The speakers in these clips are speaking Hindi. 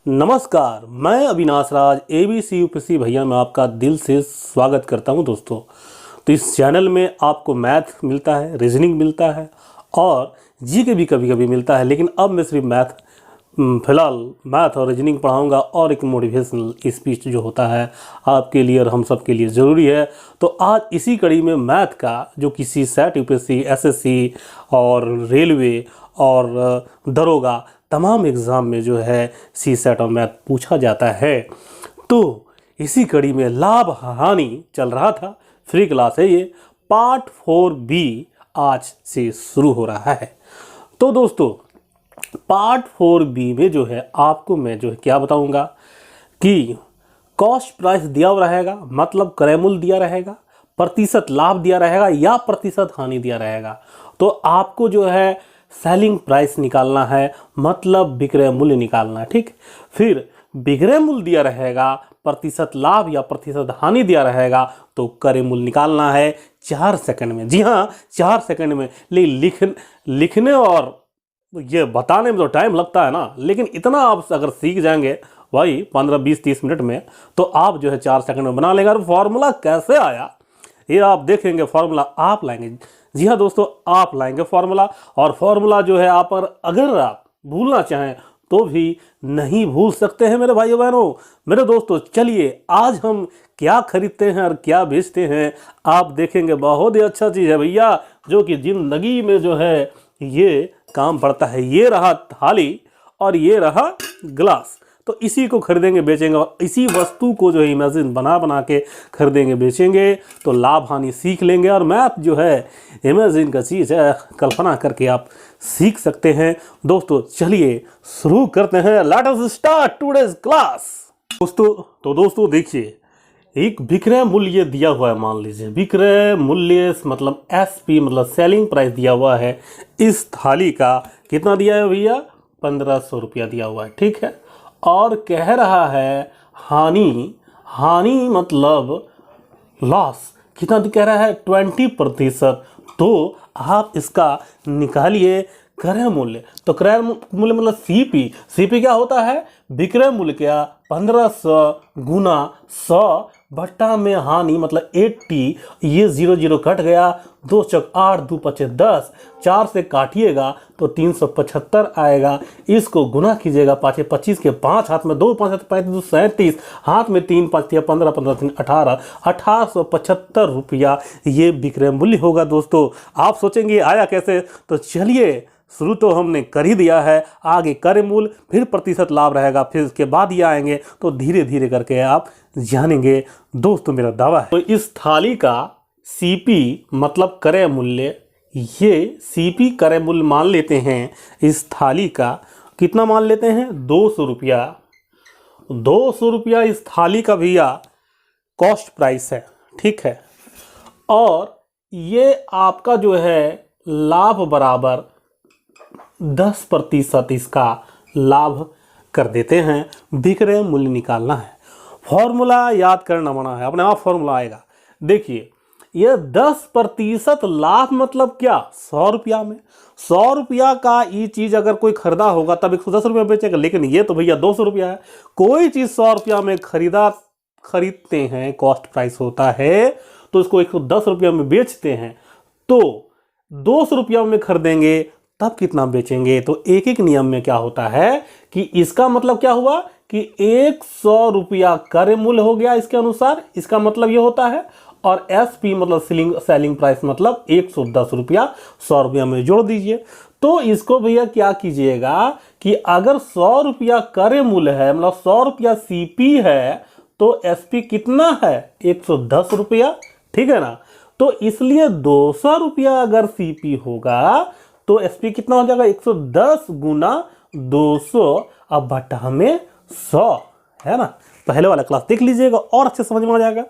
नमस्कार, मैं अविनाश राज एबीसी यूपीएससी भैया में आपका दिल से स्वागत करता हूं दोस्तों। तो इस चैनल में आपको मैथ मिलता है, रीजनिंग मिलता है और जीके भी कभी कभी मिलता है, लेकिन अब मैं सिर्फ फिलहाल मैथ और रीजनिंग पढ़ाऊंगा और एक मोटिवेशनल स्पीच जो होता है आपके लिए और हम सब के लिए ज़रूरी है। तो आज इसी कड़ी में मैथ का जो किसी सेट यूपीएससी, एसएससी और रेलवे और दरोगा तमाम एग्ज़ाम में जो है सी सेट और मैथ पूछा जाता है। तो इसी कड़ी में लाभ हानि चल रहा था, फ्री क्लास है ये, पार्ट 4B आज से शुरू हो रहा है। तो दोस्तों पार्ट 4B में जो है आपको मैं जो है क्या बताऊंगा कि कॉस्ट प्राइस दिया हुआ रहेगा, मतलब क्रय मूल्य दिया रहेगा, प्रतिशत लाभ दिया रहेगा या प्रतिशत हानि दिया रहेगा। तो आपको जो है सेलिंग प्राइस निकालना है, मतलब विक्रय मूल्य निकालना है, ठीक। फिर विक्रय मूल्य दिया रहेगा, प्रतिशत लाभ या प्रतिशत हानि दिया रहेगा, तो क्रय मूल्य निकालना है 4 सेकंड में। जी हाँ, 4 सेकंड में। लिखने और ये बताने में तो टाइम लगता है ना, लेकिन इतना आप अगर सीख जाएंगे भाई 15, 20, 30 मिनट में, तो आप जो है 4 सेकंड में बना लेगा। और फॉर्मूला कैसे आया ये आप देखेंगे, फॉर्मूला आप लाएंगे। जी हाँ दोस्तों, आप लाएंगे फॉर्मूला, और फॉर्मूला जो है अगर आप भूलना चाहें तो भी नहीं भूल सकते हैं मेरे भाइयों बहनों, मेरे दोस्तों। चलिए आज हम क्या खरीदते हैं और क्या बेचते हैं आप देखेंगे। बहुत ही अच्छा चीज़ है भैया, जो कि जिंदगी में जो है ये काम पड़ता है। ये रहा थाली और ये रहा गिलास, तो इसी को खरीदेंगे बेचेंगे, और इसी वस्तु को जो है इमेजिन बना बना के खरीदेंगे बेचेंगे, तो लाभ हानि सीख लेंगे। और मैथ जो है इमेजिन का चीज़ है, कल्पना करके आप सीख सकते हैं। दोस्तों चलिए शुरू करते हैं, let us start today's class. दोस्तों देखिए, एक विक्रय मूल्य दिया हुआ है। मान लीजिए विक्रय मूल्य मतलब एसपी मतलब सेलिंग प्राइस दिया हुआ है। इस थाली का कितना दिया है भैया? 1500 रुपया दिया हुआ है, ठीक है। और कह रहा है हानि मतलब लॉस, कितना कह रहा है? 20%। तो आप इसका निकालिए क्रय मूल्य। तो क्रय मूल्य मतलब सीपी क्या होता है? विक्रय मूल्य क्या? 1500 गुना 100 भट्टा में हानि मतलब 80। ये 0 कट गया, 2 चौक 8, 2 पचे 10, 4 से काटिएगा तो 375 आएगा। इसको गुना कीजिएगा, 5 25 के 5 हाथ में 2, 5 35 37 हाथ में 3 5 15 15 3 18, 1875 रुपया ये विक्रय मूल्य होगा। दोस्तों आप सोचेंगे आया कैसे? तो चलिए शुरू तो हमने कर ही दिया है, आगे क्रय मूल्य फिर प्रतिशत लाभ रहेगा, फिर उसके बाद ये आएंगे, तो धीरे धीरे करके आप जानेंगे। दोस्तों मेरा दावा है तो इस थाली का सीपी मतलब क्रय मूल्य, ये सीपी क्रय मूल्य मान लेते हैं। इस थाली का कितना मान लेते हैं? 200 रुपया। 200 रुपया इस थाली का भैया कॉस्ट प्राइस है, ठीक है। और ये आपका जो है लाभ बराबर 10% इसका लाभ कर देते हैं। विक्रय मूल्य निकालना है, फॉर्मूला याद करना मना है, अपने आप फॉर्मूला आएगा। देखिए ये 10% लाभ मतलब क्या? 100 रुपया में 100 रुपया का ये चीज़ अगर कोई खरीदा होगा तब 110 रुपया बेचेगा, लेकिन ये तो भैया 200 रुपया है। कोई चीज़ 100 रुपया में खरीदते हैं, कॉस्ट प्राइस होता है, तो इसको 110 रुपया में बेचते हैं। तो 200 रुपया में खरीदेंगे तब कितना बेचेंगे? तो एक एक नियम में क्या होता है कि इसका मतलब क्या हुआ कि 100 रुपया क्रय मूल्य हो गया इसके अनुसार, इसका मतलब ये होता है। और एसपी मतलब सेलिंग प्राइस मतलब 110 रुपया 100 रुपया में जोड़ दीजिए। तो इसको भैया क्या कीजिएगा कि अगर 100 रुपया क्रय मूल्य है, मतलब 100 रुपया सीपी है, तो एसपी कितना है? 110 रुपया, ठीक है ना। तो इसलिए 200 रुपया अगर सीपी होगा तो एसपी कितना हो जाएगा? 110 गुना 200 अब बटा में 100, है ना। पहले वाला क्लास देख लीजिएगा और अच्छे समझ में आ जाएगा।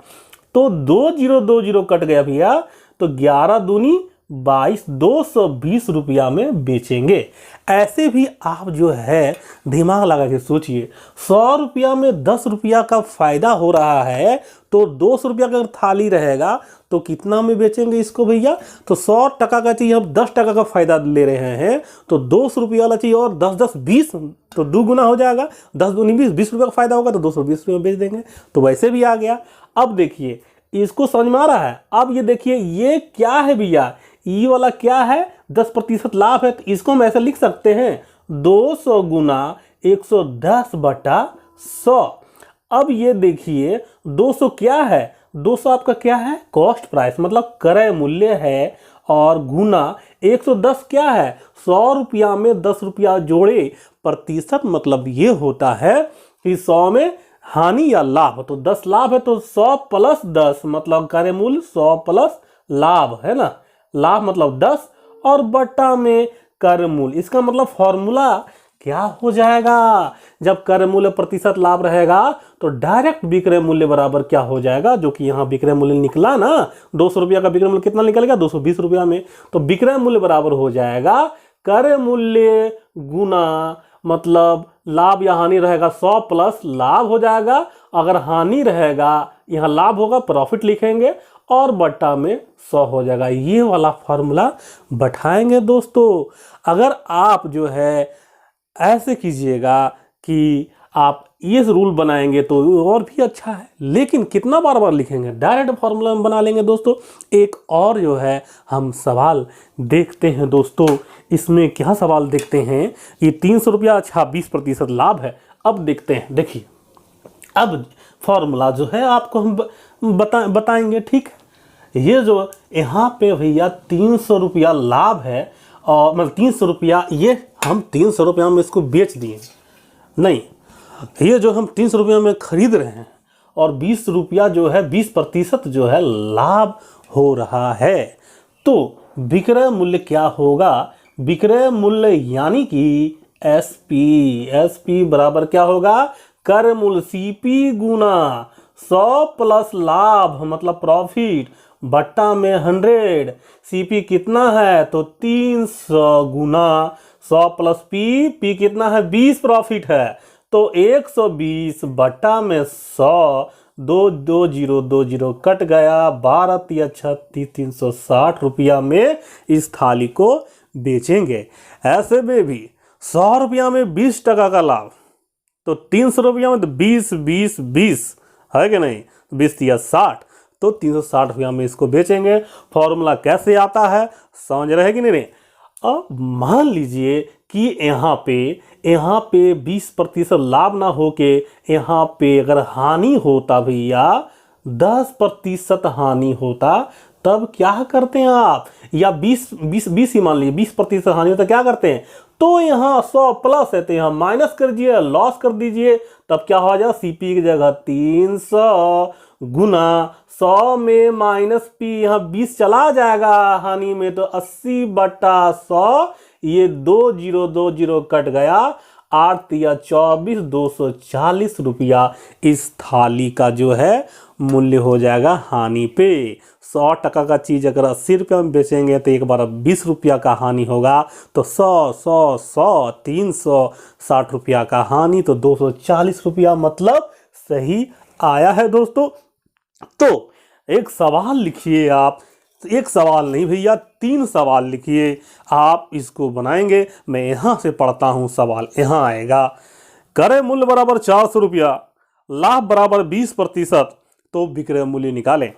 तो 20 कट गया भैया, तो 11 दूनी 220 रुपया में बेचेंगे। ऐसे भी आप जो है दिमाग लगा के सोचिए, 100 रुपया में 10 रुपया का फायदा हो रहा है, तो 200 रुपया का अगर थाली रहेगा तो कितना में बेचेंगे इसको भैया? तो 100 टका का चाहिए, हम 10 टका का फायदा ले रहे हैं, तो 200 रुपया वाला चाहिए और 10 10 20, तो 2 गुना हो जाएगा। 10 दूनी 20 रुपया का फायदा होगा तो 220 रुपये में बेच देंगे। तो वैसे भी आ गया। अब देखिए इसको समझ में आ रहा है। अब ये देखिए ये क्या है भैया, ये वाला क्या है, 10% लाभ है। तो इसको हम ऐसे लिख सकते हैं 200 गुना 110 बटा 100। अब ये देखिए 200 क्या है, 200 आपका क्या है, कॉस्ट प्राइस मतलब क्रय मूल्य है, और गुना 110 क्या है, 100 रुपया में 10 रुपया जोड़े प्रतिशत, मतलब ये होता है कि 100 में हानि या लाभ। तो 10 लाभ है तो 100 प्लस 10 मतलब क्रय मूल्य 100 प्लस लाभ है ना, लाभ मतलब 10 और बट्टा में क्रय मूल्य। इसका मतलब फॉर्मूला क्या हो जाएगा, जब क्रय मूल्य प्रतिशत लाभ रहेगा तो डायरेक्ट विक्रय मूल्य बराबर क्या हो जाएगा, जो कि यहाँ विक्रय मूल्य निकला ना, 200 रुपया का विक्रय मूल्य कितना निकलेगा, 220 रुपया में। तो विक्रय मूल्य बराबर हो जाएगा क्रय मूल्य गुना, मतलब लाभ या हानि रहेगा 100 प्लस लाभ हो जाएगा, अगर हानि रहेगा यहाँ लाभ होगा प्रॉफिट लिखेंगे, और बट्टा में 100 हो जाएगा। ये वाला फॉर्मूला बैठाएंगे दोस्तों। अगर आप जो है ऐसे कीजिएगा कि आप ये रूल बनाएंगे तो और भी अच्छा है, लेकिन कितना बार बार लिखेंगे, डायरेक्ट फॉर्मूला में बना लेंगे दोस्तों। एक और जो है हम सवाल देखते हैं दोस्तों, इसमें क्या सवाल देखते हैं, ये 300 रुपया, अच्छा 20% लाभ है। अब देखते हैं, देखिए अब फॉर्मूला जो है आपको हम बताएंगे, ठीक है। ये जो यहाँ पे भैया 300 रुपया लाभ है, और मतलब 300 रुपया, ये हम 300 रुपया में इसको बेच दिए, नहीं ये जो हम 300 रुपया में खरीद रहे हैं, और 20 रुपया जो है 20% जो है लाभ हो रहा है, तो विक्रय मूल्य क्या होगा, विक्रय मूल्य यानी कि एसपी बराबर क्या होगा, क्रय मूल्य सीपी गुना 100 प्लस लाभ मतलब प्रॉफिट बट्टा में 100। सीपी कितना है, तो 300 गुना 100 प्लस पी कितना है, 20 प्रॉफिट है, तो 120 बट्टा में 100, 2 कट गया, 12 36 360 रुपया में इस थाली को बेचेंगे। ऐसे में भी 100 रुपया में 20 टका का लाभ, तो 300 रुपया में तो 20 है कि नहीं, 20 या 60, तो 360 रुपया में इसको बेचेंगे। फॉर्मूला कैसे आता है समझ रहे कि नहीं। अब मान लीजिए कि यहाँ पे 20% लाभ ना होके यहाँ पे अगर हानि होता भैया 10% हानि होता, तब क्या करते हैं आप, या 20 ही मान लीजिए 20% हानि होता, क्या करते हैं, तो यहाँ 100 प्लस है तो यहाँ माइनस कर दीजिए, लॉस कर दीजिए, तब क्या हो जाएगा, सीपी की जगह 300 गुना 100 में माइनस पी, यहाँ 20 चला जाएगा हानि में, तो 80 बटा 100, ये 20 कट गया, 8 या 24 240 रुपया इस थाली का जो है मूल्य हो जाएगा हानि पे। 100 टका का चीज़ अगर 80 रुपया में बेचेंगे तो एक बार 20 रुपया का हानि होगा, तो 100 360 रुपया का हानि, तो 240 रुपया मतलब सही आया है दोस्तों। तो एक सवाल लिखिए आप, एक सवाल नहीं भैया 3 सवाल लिखिए, आप इसको बनाएंगे। मैं यहाँ से पढ़ता हूँ, सवाल यहाँ आएगा, क्रय मूल्य बराबर 400 रुपया, लाभ बराबर 20%, तो विक्रय मूल्य निकालें।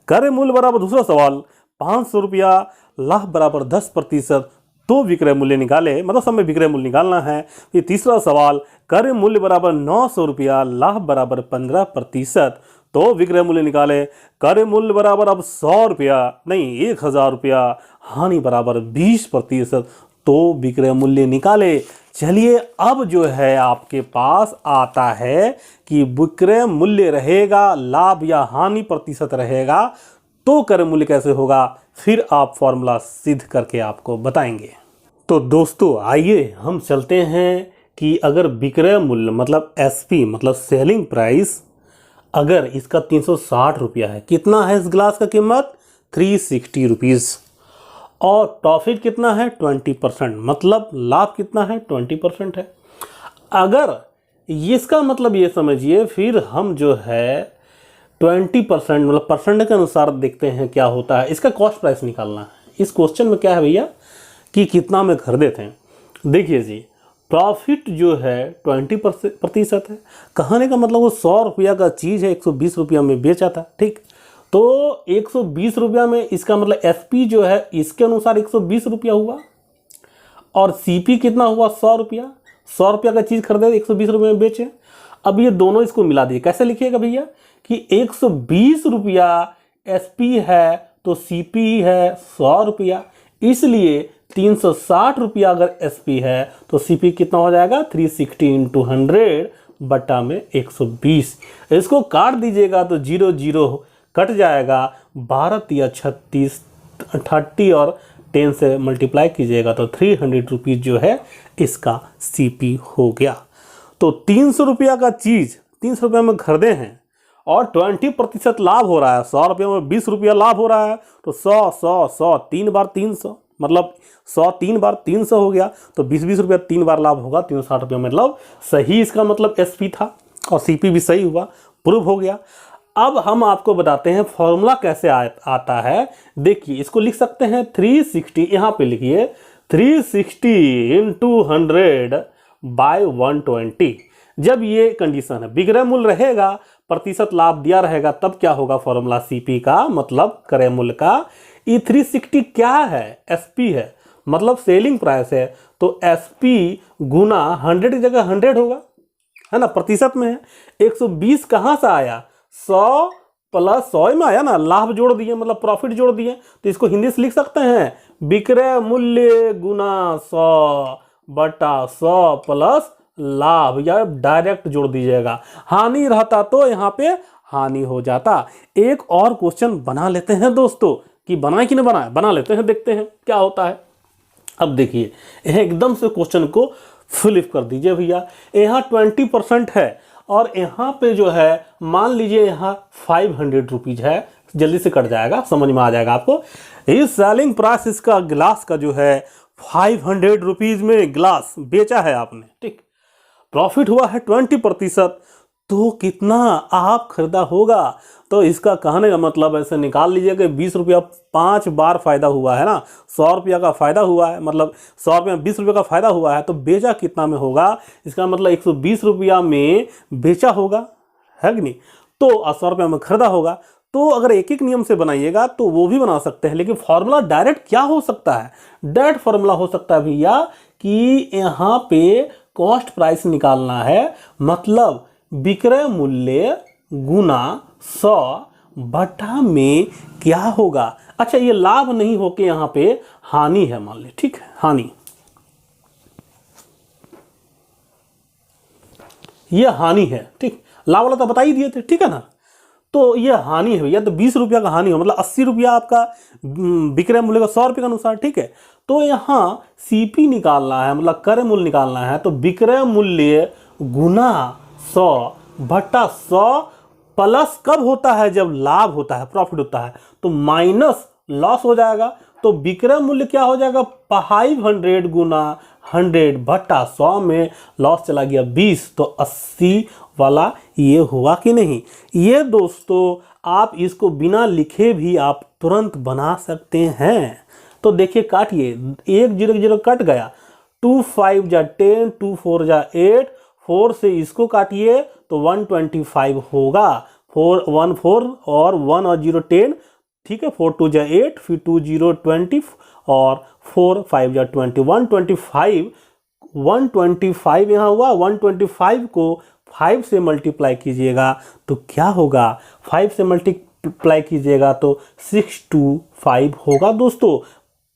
क्रय मूल्य बराबर दूसरा सवाल 500 रुपया, लाभ बराबर 10%, तो विक्रय मूल्य निकाले, मतलब सब में विक्रय मूल्य निकालना है। फिर तीसरा सवाल क्रय मूल्य बराबर 900 रुपया, लाभ बराबर 15%, तो विक्रय मूल्य निकाले। क्रय मूल्य बराबर अब 100 रुपया नहीं 1000 रुपया, हानि बराबर 20%, तो विक्रय मूल्य निकाले। चलिए अब जो है आपके पास आता है कि विक्रय मूल्य रहेगा, लाभ या हानि प्रतिशत रहेगा, तो क्रय मूल्य कैसे होगा, फिर आप फॉर्मूला सिद्ध करके आपको बताएंगे। तो दोस्तों आइए हम चलते हैं कि अगर विक्रय मूल्य मतलब एसपी मतलब सेलिंग प्राइस अगर इसका 360 रुपया है, कितना है इस गिलास का कीमत 360 रुपीज़, और प्रॉफिट कितना है 20%, मतलब लाभ कितना है 20% है। अगर इसका मतलब ये समझिए, फिर हम जो है 20% मतलब परसेंट के अनुसार देखते हैं क्या होता है। इसका कॉस्ट प्राइस निकालना है। इस क्वेश्चन में क्या है भैया कि कितना में खरीदे थे। देखिए जी, प्रॉफिट जो है 20% है। कहने का मतलब वो 100 रुपया का चीज़ है 120 रुपया में बेचा था, ठीक। तो 120 रुपया में इसका मतलब एसपी जो है इसके अनुसार 120 रुपया हुआ, और सीपी कितना हुआ 100 रुपया। 100 रुपया का चीज़ खरीदे 120 रुपये में बेचे। अब ये दोनों इसको मिला दिए, कैसे लिखिएगा भैया कि 120 रुपया एसपी है तो सीपी है 100 रुपया, इसलिए 360 रुपया अगर एसपी है तो सीपी कितना हो जाएगा 360 इंटू 100 बटा में 120। इसको काट दीजिएगा तो 0 0 कट जाएगा, 12 या 36 30 और 10 से मल्टीप्लाई कीजिएगा तो 300 रुपीज़ जो है इसका सीपी हो गया। तो 300 रुपया का चीज़ 300 रुपये में खरीदे हैं और 20% लाभ हो रहा है। 100 रुपये में 20 रुपया लाभ हो रहा है, तो 100 100 100 3 बार 300, मतलब 100 3 बार 300 हो गया, तो 20 रुपया 3 बार लाभ होगा 360 रुपये, मतलब सही इसका मतलब एसपी था और सीपी भी सही हुआ, प्रूव हो गया। अब हम आपको बताते हैं फॉर्मूला कैसे आता है। देखिए इसको लिख सकते हैं 360, यहाँ पे लिखिए 360 इंटू 100 बाय 120। जब ये कंडीशन है विक्रय मूल्य रहेगा, प्रतिशत लाभ दिया रहेगा, तब क्या होगा फॉर्मूला सीपी का मतलब क्रय मूल्य का। ये 360 क्या है, एसपी है, मतलब सेलिंग प्राइस है, तो एसपी गुना 100 की जगह 100 होगा, है ना, प्रतिशत में है। 120 कहाँ से आया, 100 प्लस 100 में आया ना, लाभ जोड़ दिए मतलब प्रॉफिट जोड़ दिए, तो इसको हिंदी से लिख सकते हैं विक्रय मूल्य गुना 100 बटा 100 प्लस लाभ, या डायरेक्ट जोड़ दीजिएगा। हानि रहता तो यहाँ पे हानि हो जाता। एक और क्वेश्चन बना लेते हैं दोस्तों, कि बनाए कि नहीं बनाए, बना लेते हैं, देखते हैं क्या होता है। अब देखिए एकदम से क्वेश्चन को फ्लिप कर दीजिए भैया। यहाँ 20% है और यहाँ पे जो है मान लीजिए यहाँ 500 रुपीज है, जल्दी से कट जाएगा, समझ में आ जाएगा आपको। इस सेलिंग प्राइस इसका गिलास का जो है 500 रुपीज में गिलास बेचा है आपने, ठीक। प्रॉफिट हुआ है 20%, तो कितना आप खरीदा होगा। तो इसका कहने का मतलब ऐसे निकाल लीजिए कि 20 रुपया 5 बार फायदा हुआ है ना, 100 रुपया का फायदा हुआ है, मतलब 100 रुपया में 20 रुपये का फायदा हुआ है, तो बेचा कितना में होगा, इसका मतलब 120 रुपया में बेचा होगा, है कि नहीं। तो 100 रुपया में खरीदा होगा। तो अगर एक एक नियम से बनाइएगा तो वो भी बना सकते हैं, लेकिन फॉर्मूला डायरेक्ट क्या हो सकता है, डायरेक्ट फॉर्मूला हो सकता है भैया कि यहाँ पे कॉस्ट प्राइस निकालना है, मतलब विक्रय मूल्य गुना 100 बटा में क्या होगा। अच्छा ये लाभ नहीं होके यहाँ पे हानि है मान ले, ठीक है, हानि, ये हानि है, ठीक। लाभ वाला तो बता ही दिए थे, ठीक है ना। तो ये हानि है भैया, तो 20 रुपया का हानि हो, मतलब 80 रुपया आपका विक्रय मूल्य का 100 रुपये के अनुसार, ठीक है। तो यहाँ सीपी निकालना है, मतलब क्रय मूल्य निकालना है, तो विक्रय मूल्य गुना 100 बटा 100 प्लस कब होता है, जब लाभ होता है, प्रॉफिट होता है, तो माइनस लॉस हो जाएगा। तो विक्रय मूल्य क्या हो जाएगा 500 गुना 100 बटा 100 में लॉस चला गया 20, तो 80 वाला ये हुआ कि नहीं। ये दोस्तों आप इसको बिना लिखे भी आप तुरंत बना सकते हैं। तो देखिए काटिए, 1 0 0 कट गया, 2 5 जा 10, 2 4 जा 8, 4 से इसको काटिए तो 125 होगा। 4 1 4 और 1 और 0 10, ठीक है, 4 2 जा 8, फिर 2 0 20 और 4 5 जा 20, 125 यहाँ हुआ। 125 को 5 से मल्टीप्लाई कीजिएगा तो क्या होगा, 5 से मल्टीप्लाई कीजिएगा तो 625 होगा दोस्तों।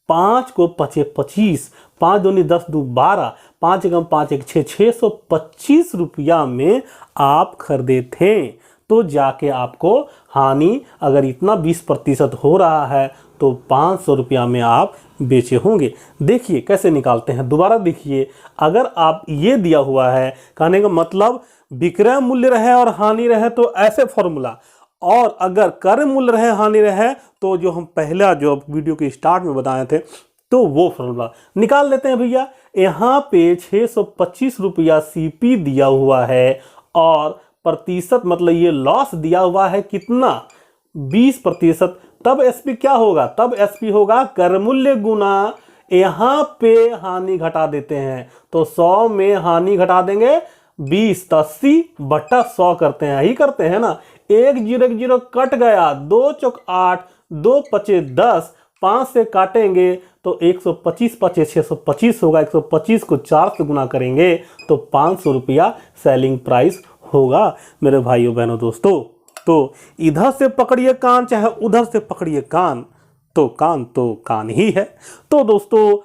5 को 5 25, 5 दूनी 10 2 12, 5 एकम 5 1 6, 625 रुपया में आप खरीदे थे। तो जाके आपको हानि अगर इतना 20% हो रहा है तो 500 रुपया में आप बेचे होंगे। देखिए कैसे निकालते हैं, दोबारा देखिए। अगर आप ये दिया हुआ है, कहने का मतलब विक्रय मूल्य रहे और हानि रहे तो ऐसे फॉर्मूला, और अगर क्रय मूल्य रहे हानि रहे तो जो हम पहला जो वीडियो के स्टार्ट में बताए थे तो वो फॉर्मूला निकाल देते हैं भैया। यहाँ पे 625 रुपया सीपी दिया हुआ है और प्रतिशत मतलब ये लॉस दिया हुआ है कितना 20%। तब एसपी क्या होगा, तब एसपी होगा क्रय मूल्य गुना यहाँ पे हानि घटा देते हैं तो 100 में हानि घटा देंगे 20 तो 80 बटा 100 करते हैं, यही करते हैं ना। 1 0 1 0 कट गया, 2 चौक 8, 2 पचे 10, 5 से काटेंगे तो 125 पचे 625 होगा। 125 को 4 से गुना करेंगे तो 500 रुपया सेलिंग प्राइस होगा मेरे भाइयों बहनों दोस्तों। तो इधर से पकड़िए कान चाहे उधर से पकड़िए कान तो कान ही है। तो दोस्तों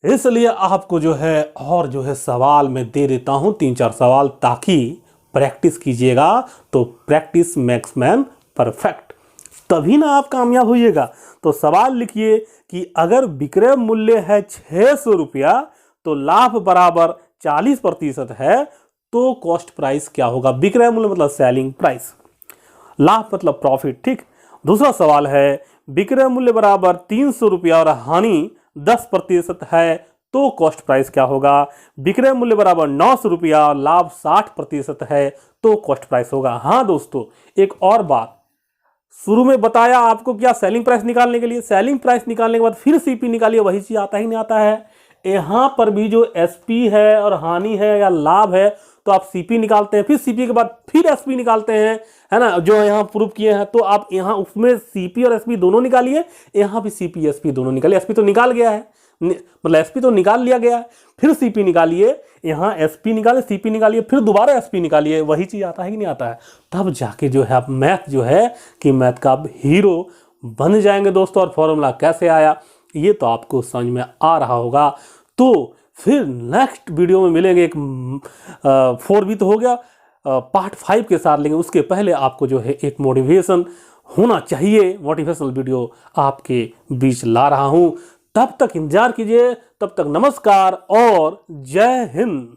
इसलिए आपको जो है और जो है सवाल मैं दे देता हूं 3-4 सवाल ताकि प्रैक्टिस कीजिएगा। तो प्रैक्टिस मेक्स मैन परफेक्ट, तभी ना आप कामयाब होइएगा। तो सवाल लिखिए कि अगर विक्रय मूल्य है 600 रुपया तो लाभ बराबर 40% है तो कॉस्ट प्राइस क्या होगा। विक्रय मूल्य मतलब सेलिंग प्राइस, लाभ मतलब प्रॉफिट, ठीक। दूसरा सवाल है विक्रय मूल्य बराबर 300 रुपया और हानि 10% है तो कॉस्ट प्राइस क्या होगा। विक्रय मूल्य बराबर 900 रुपया और लाभ 60% है तो कॉस्ट प्राइस होगा। हाँ दोस्तों एक और बात, शुरू में बताया आपको क्या सेलिंग प्राइस निकालने के लिए, सेलिंग प्राइस निकालने के बाद फिर सीपी निकालिए, वही चीज आता ही नहीं आता है। यहां पर भी जो एसपी है और हानि है या लाभ है तो आप सीपी निकालते हैं, फिर सीपी के बाद फिर एसपी निकालते हैं, है ना, जो यहाँ प्रूफ किए हैं। तो आप यहाँ उसमें सीपी और एसपी दोनों निकालिए, यहाँ भी सीपी एसपी दोनों निकालिए। एसपी तो निकाल गया है, मतलब एसपी तो निकाल लिया गया है, फिर सीपी निकालिए, यहाँ एसपी निकालिए, सीपी निकालिए, फिर दोबारा एसपी निकालिए, वही चीज आता है कि नहीं आता है। तब जाके जो है आप मैथ जो है कि मैथ का आप हीरो बन जाएंगे दोस्तों। और फॉर्मूला कैसे आया ये तो आपको समझ में आ रहा होगा। तो फिर नेक्स्ट वीडियो में मिलेंगे, एक 4B तो हो गया, पार्ट 5 के साथ लेंगे। उसके पहले आपको जो है एक मोटिवेशन होना चाहिए, मोटिवेशनल वीडियो आपके बीच ला रहा हूं। तब तक इंतजार कीजिए, तब तक नमस्कार और जय हिंद।